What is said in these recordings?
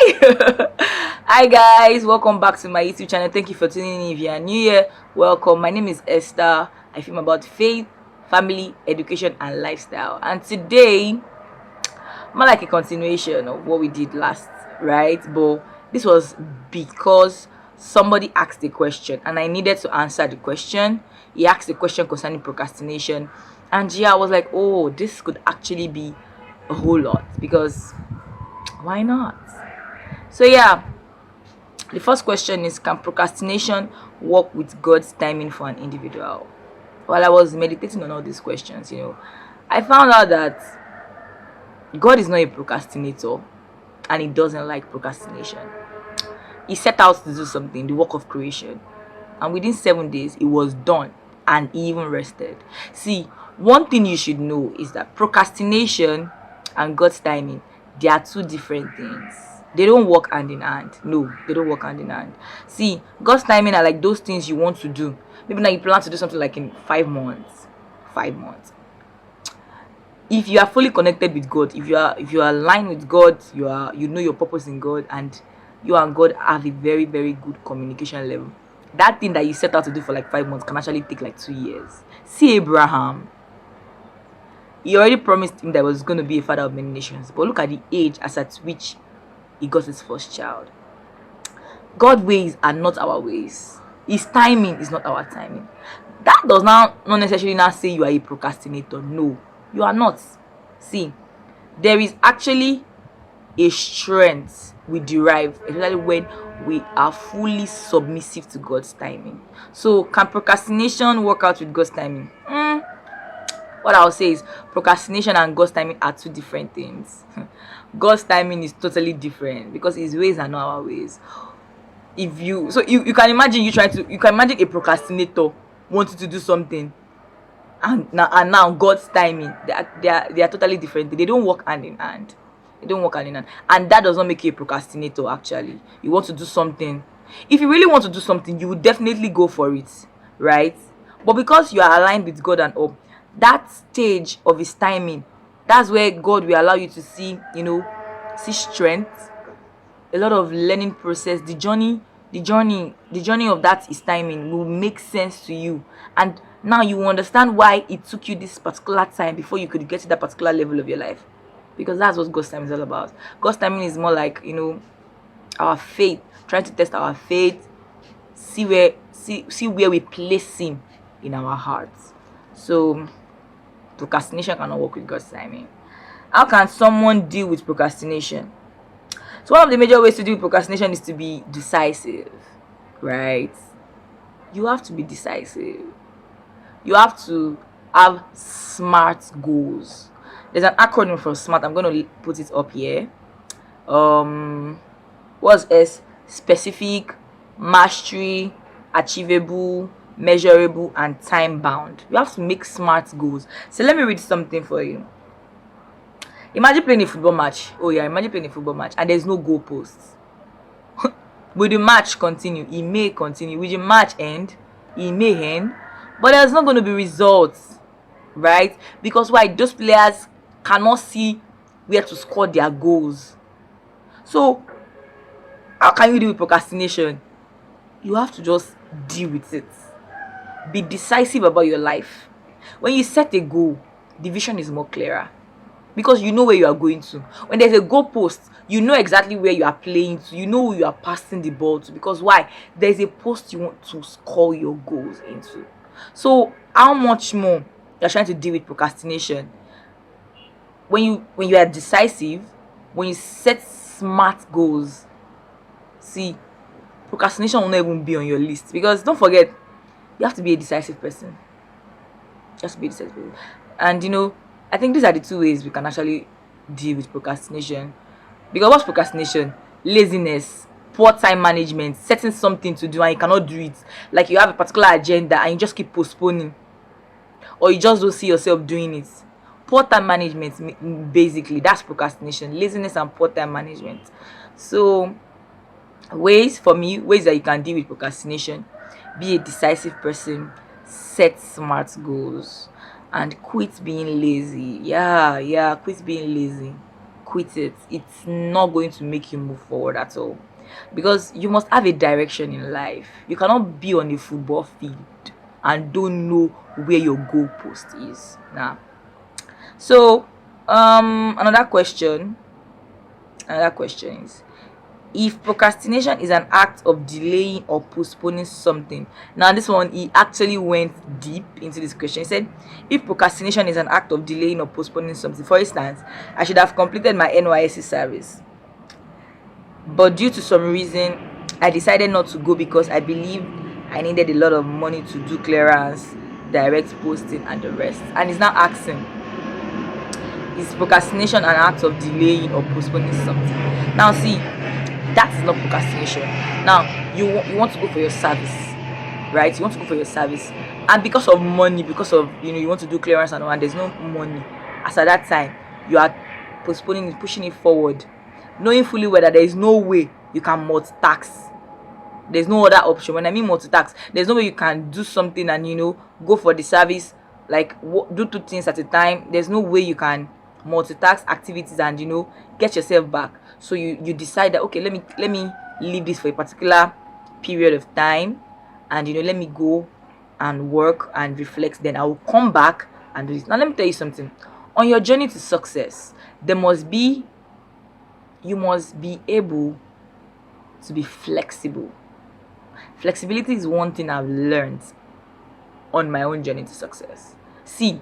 Hi guys, welcome back to my YouTube channel. Thank you for tuning in. If you are new here, welcome. My name is Esther. I film about faith, family, education, and lifestyle. And today, more like a continuation of what we did last, right? But this was because somebody asked a question and I needed to answer the question. He asked a question concerning procrastination, and yeah, I was like, oh, this could actually be a whole lot because why not? So yeah, the first question is, can procrastination work with God's timing for an individual? While I was meditating on all these questions, I found out that God is not a procrastinator and he doesn't like procrastination. He set out to do something, the work of creation, and within 7 days it was done and he even rested. See, one thing you should know is that procrastination and God's timing, they are two different things. They don't work hand in hand. No, they don't work hand in hand. See, God's timing are like those things you want to do. Maybe now you plan to do something like in 5 months. 5 months. If you are fully connected with God, if you are aligned with God, you know your purpose in God, and you and God have a very, very good communication level. That thing that you set out to do for like 5 months can actually take like 2 years. See Abraham. He already promised him that he was going to be a father of many nations. But look at the age as at which he got his first child. God's ways are not our ways. His timing is not our timing. That does not necessarily now say you are a procrastinator. No, you are not. See, there is actually a strength we derive, especially when we are fully submissive to God's timing. So, can procrastination work out with God's timing? What I'll say is procrastination and God's timing are two different things. God's timing is totally different because his ways are not our ways. You can imagine a procrastinator wanting to do something, and now God's timing, they are totally different. They don't work hand in hand. They don't work hand in hand. And that does not make you a procrastinator. Actually, you want to do something. If you really want to do something, you would definitely go for it, right? But because you are aligned with God and all, that stage of his timing, that's where God will allow you to see strength, a lot of learning process. The journey of that is timing will make sense to you, and now you will understand why it took you this particular time before you could get to that particular level of your life, because that's what God's time is all about. God's timing is more like our faith, trying to test our faith, see where we place him in our hearts. So procrastination cannot work with God's timing. How can someone deal with procrastination? So one of the major ways to deal with procrastination is to be decisive, right? You have to be decisive. You have to have SMART goals. There's an acronym for SMART. I'm going to put it up here. What's S? Specific, mastery, achievable, measurable, and time bound. You have to make SMART goals. So let me read something for you. Imagine playing a football match. Oh yeah, imagine playing a football match and there's no goalposts. Will the match continue? It may continue. Will the match end? It may end. But there's not going to be results, right? Because why? Those players cannot see where to score their goals. So how can you deal with procrastination? You have to just deal with it. Be decisive about your life. When you set a goal, the vision is more clearer, because you know where you are going to. When there's a goalpost, you know exactly where you are playing to. You know who you are passing the ball to. Because why? There's a post you want to score your goals into. So how much more you're trying to deal with procrastination? When you are decisive, when you set SMART goals, see, procrastination will not even be on your list. Because don't forget, you have to be a decisive person. Just be a decisive person. And I think these are the two ways we can actually deal with procrastination. Because what's procrastination? Laziness, poor time management, setting something to do and you cannot do it. Like you have a particular agenda and you just keep postponing, or you just don't see yourself doing it. Poor time management, basically, that's procrastination. Laziness and poor time management. So ways that you can deal with procrastination: be a decisive person, set SMART goals, and quit being lazy. Quit being lazy. quit it, it's not going to make you move forward at all. Because you must have a direction in life. You cannot be on a football field and don't know where your goalpost is. Nah. So, another question is, if procrastination is an act of delaying or postponing something. Now this one, he actually went deep into this question. He said, if procrastination is an act of delaying or postponing something, for instance, I should have completed my NYSC service, but due to some reason I decided not to go because I believed I needed a lot of money to do clearance, direct posting, and the rest. And he's now asking, is procrastination an act of delaying or postponing something? Now see, that is not procrastination. Now you want to go for your service, right? You want to go for your service, and because of money, because of you want to do clearance and all, and there's no money as at that time, you are postponing it, pushing it forward, knowing fully well that there is no way you can multitask. There's no other option. When I mean multitask, there's no way you can do something and go for the service, like do two things at a time. There's no way you can multitask activities and get yourself back. So you decide that, okay, let me leave this for a particular period of time, and let me go and work and reflect, then I will come back and do this. Now let me tell you something. On your journey to success, you must be able to be flexible. Flexibility is one thing I've learned on my own journey to success. See,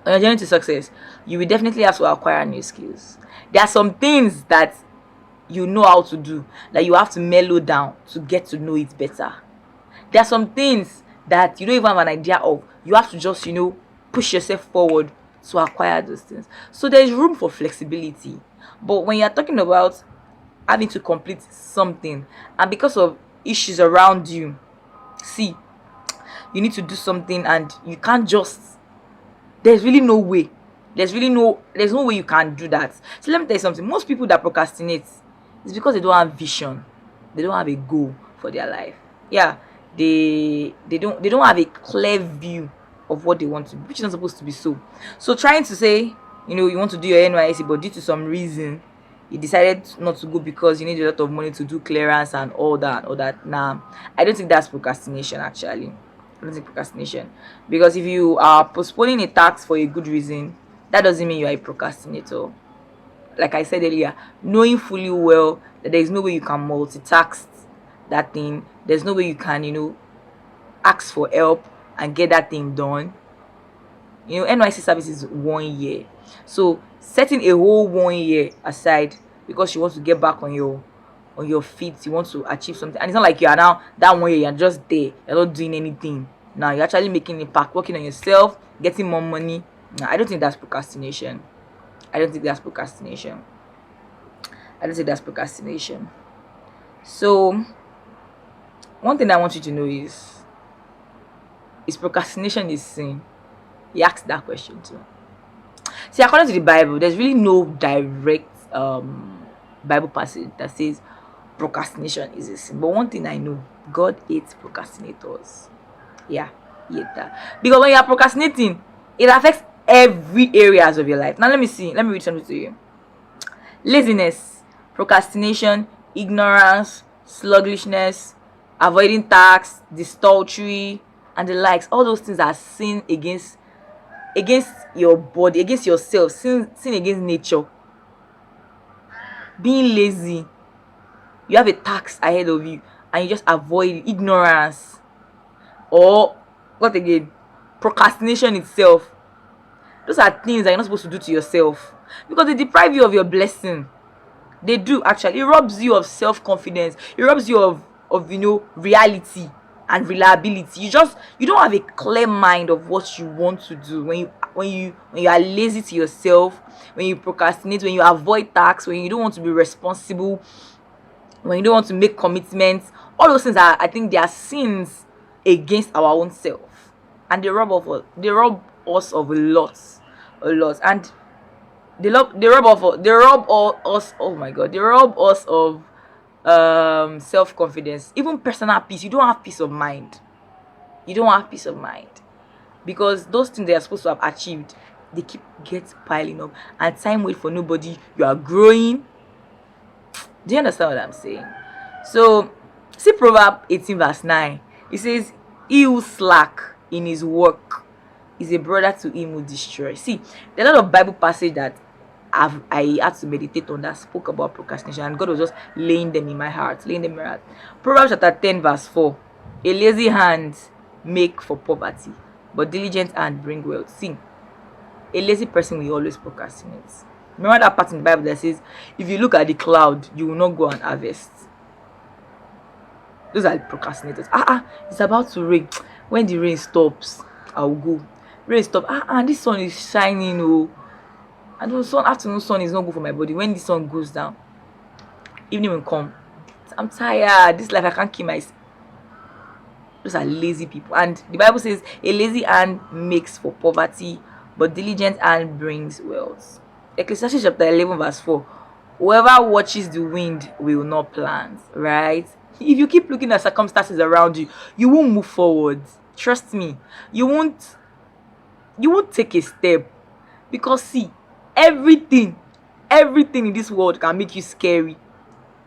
on your journey to success, you will definitely have to acquire new skills. There are some things that you know how to do that you have to mellow down to get to know it better. There are some things that you don't even have an idea of. You have to just push yourself forward to acquire those things. So there is room for flexibility. But when you're talking about having to complete something, and because of issues around you, see, you need to do something and you can't just, there's no way you can do that. So let me tell you something. Most people that procrastinate is because they don't have vision. They don't have a goal for their life. Yeah, they don't have a clear view of what they want to be, which is not supposed to be so. So trying to say, you want to do your NYSC, but due to some reason you decided not to go because you need a lot of money to do clearance and all that. Nah, I don't think that's procrastination. Actually, I don't think procrastination, because if you are postponing a task for a good reason, that doesn't mean you are a procrastinator. Like I said earlier, knowing fully well that there is no way you can multitask that thing, there's no way you can ask for help and get that thing done. NYC service is 1 year, so setting a whole 1 year aside because you want to get back on your feet, you want to achieve something, and it's not like you are now that 1 year you're just there, you're not doing anything. Now you're actually making impact, working on yourself, getting more money. Now I don't think that's procrastination. So one thing I want you to know is procrastination is sin? He asked that question too. See, according to the Bible, there's really no direct Bible passage that says procrastination is a sin. But one thing I know, God hates procrastinators. Yeah, he hates that. Because when you are procrastinating, it affects every areas of your life. Now let me read something to you. Laziness, procrastination, ignorance, sluggishness, avoiding tasks, distoltery, and the likes. All those things are sin against your body, against yourself, sin against nature. Being lazy, you have a task ahead of you and you just avoid it. Ignorance, or what again? Procrastination itself. Those are things that you're not supposed to do to yourself, because they deprive you of your blessing. They do, actually. It robs you of self-confidence. It robs you of reality and reliability. You don't have a clear mind of what you want to do when you are lazy to yourself, when you procrastinate, when you avoid tasks, when you don't want to be responsible, when you don't want to make commitments. All those things I think they are sins against our own self, and they rob us of a lot, and they rob us. Oh my God, they rob us of self-confidence, even personal peace. You don't have peace of mind, because those things they are supposed to have achieved, they keep get piling up, and time wait for nobody. You are growing. Do you understand what I'm saying? So see Proverb 18 verse 9. It says, he who slack in his work is a brother to him who destroys. See, there are a lot of Bible passage that I had to meditate on that spoke about procrastination, and God was just laying them in my heart, Proverbs chapter 10 verse 4. A lazy hand make for poverty, but diligent hand bring wealth. See, a lazy person will always procrastinate. Remember that part in the Bible that says, if you look at the cloud, you will not go and harvest. Those are the procrastinators. It's about to rain. When the rain stops, I'll go. Rain stop. This sun is shining. Oh, and the afternoon sun is not good for my body. When the sun goes down, evening will come. I'm tired. This life, I can't keep myself. Those are lazy people. And the Bible says, a lazy hand makes for poverty, but diligent hand brings wealth. Ecclesiastes chapter 11 verse 4. Whoever watches the wind will not plant, right? If you keep looking at circumstances around you, you won't move forward. Trust me, you won't take a step. Because see, everything in this world can make you scary.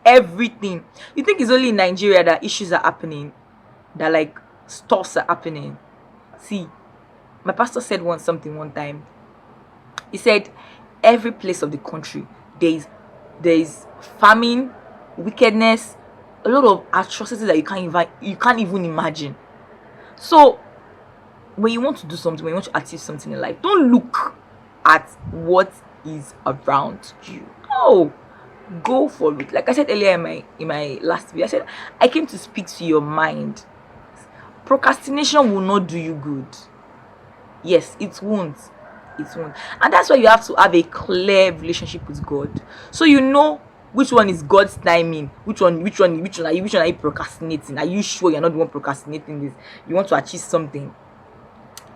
Everything. You think it's only in Nigeria that issues are happening, that like stuffs are happening? See, my pastor said something one time. He said, every place of the country there is famine, wickedness, a lot of atrocities that you can't even imagine. So when you want to do something, when you want to achieve something in life, don't look at what is around you. No, go for it. Like I said earlier in my last video, I said I came to speak to your mind. Procrastination will not do you good. Yes, it won't. And that's why you have to have a clear relationship with God, so you know which one is God's timing, which one are you procrastinating. Are you sure you're not the one procrastinating this? You want to achieve something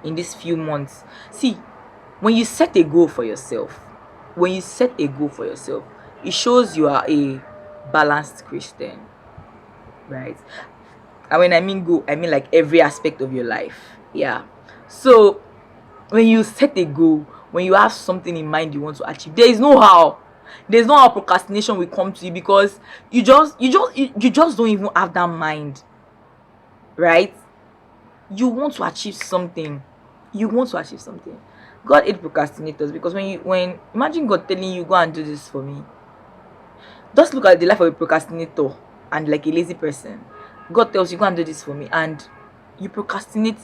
in these few months. See, when you set a goal for yourself, it shows you are a balanced Christian, right? And when I mean goal, I mean like every aspect of your life. Yeah. So when you set a goal, when you have something in mind you want to achieve, there's no how procrastination will come to you, because you just don't even have that mind, right? You want to achieve something. God hates procrastinators, because when imagine God telling you, go and do this for me. Just look at the life of a procrastinator and like a lazy person. God tells you, go and do this for me, and you procrastinate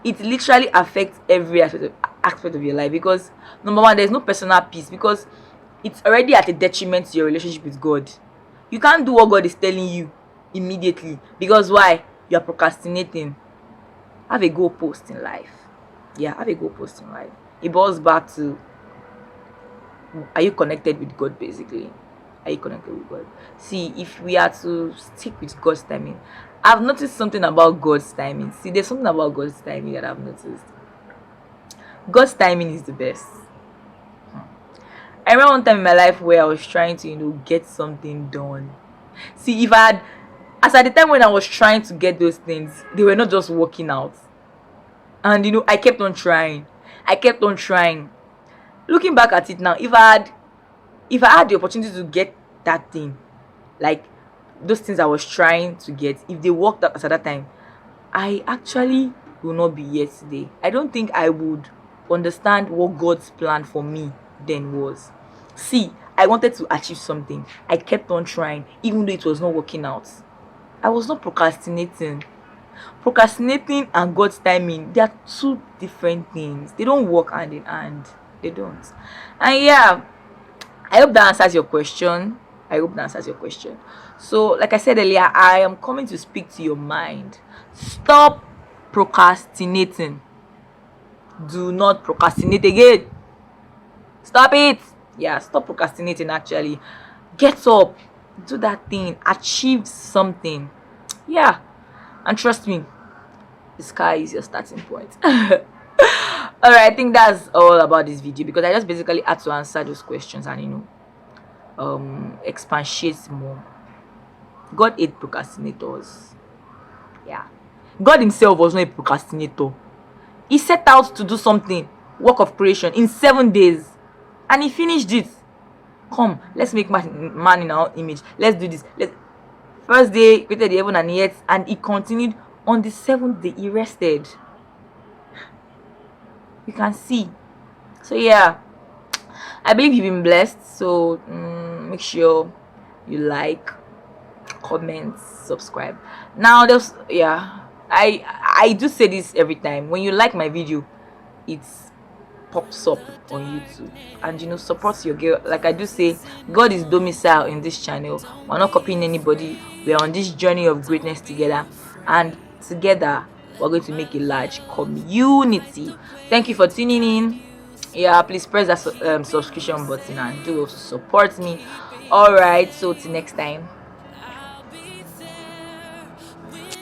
it literally affects every aspect of your life. Because number one, there's no personal peace, because it's already at a detriment to your relationship with God. You can't do what God is telling you immediately, because why? You are procrastinating. Have a goalpost in life. It boils back to, are you connected with God? Basically, are you connected with God? See, if we are to stick with God's timing, I've noticed something about God's timing. See, there's something about God's timing that I've noticed. God's timing is the best. I remember one time in my life where I was trying to, get something done. See, at the time when I was trying to get those things, they were not just working out. And I kept on trying. Looking back at it now, if I had the opportunity to get that thing, like those things I was trying to get, if they worked out at that time, I actually will not be here today. I don't think I would understand what God's plan for me then was. See, I wanted to achieve something. I kept on trying, even though it was not working out. I was not procrastinating. Procrastinating and God's timing, they are two different things. They don't work hand in hand. They don't. And yeah, I hope that answers your question. So, like I said earlier, I am coming to speak to your mind. Stop procrastinating. Do not procrastinate again. Stop it. Yeah, stop procrastinating. Actually, get up, do that thing, achieve something. Yeah, and trust me, the sky is your starting point. All right, I think that's all about this video, because I just basically had to answer those questions and expatiate more. God hates procrastinators. Yeah, God himself was not a procrastinator. He set out to do something, work of creation in 7 days, and he finished it. Come, let's make man in our image. Let's do this. First day created the heaven and earth, and he continued. On the 7th day he rested. You can see. So yeah, I believe you've been blessed. So make sure you like, comment, subscribe. Now there's, yeah, I do say this every time. When you like my video, it's pops up on YouTube, and support your girl. Like I do say, God is domicile in this channel. We're not copying anybody. We're on this journey of greatness together, and together we're going to make a large community. Thank you for tuning in. Yeah, please press that subscription button and do also support me. All right, so till next time.